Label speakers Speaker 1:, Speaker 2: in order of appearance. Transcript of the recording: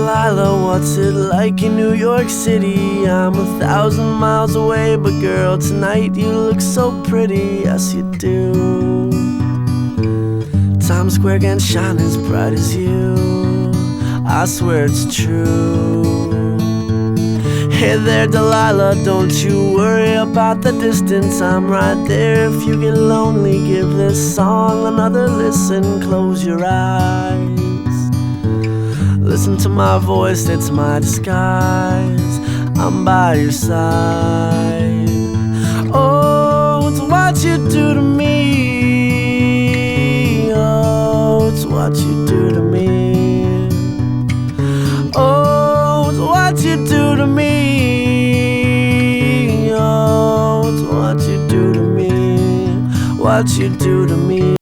Speaker 1: Delilah, what's it like in New York City? I'm 1,000 miles away, but girl, tonight you look so pretty, yes you do. Times Square can't shine as bright as you, I swear it's true. Hey there Delilah, don't you worry about the distance, I'm right there. If you get lonely, give this song another listen. Close your eyes, listen to my voice, it's my disguise. I'm by your side. Oh, it's what you do to me. Oh, it's what you do to me. Oh, it's what you do to me. Oh, it's what you do to me. What you do to me.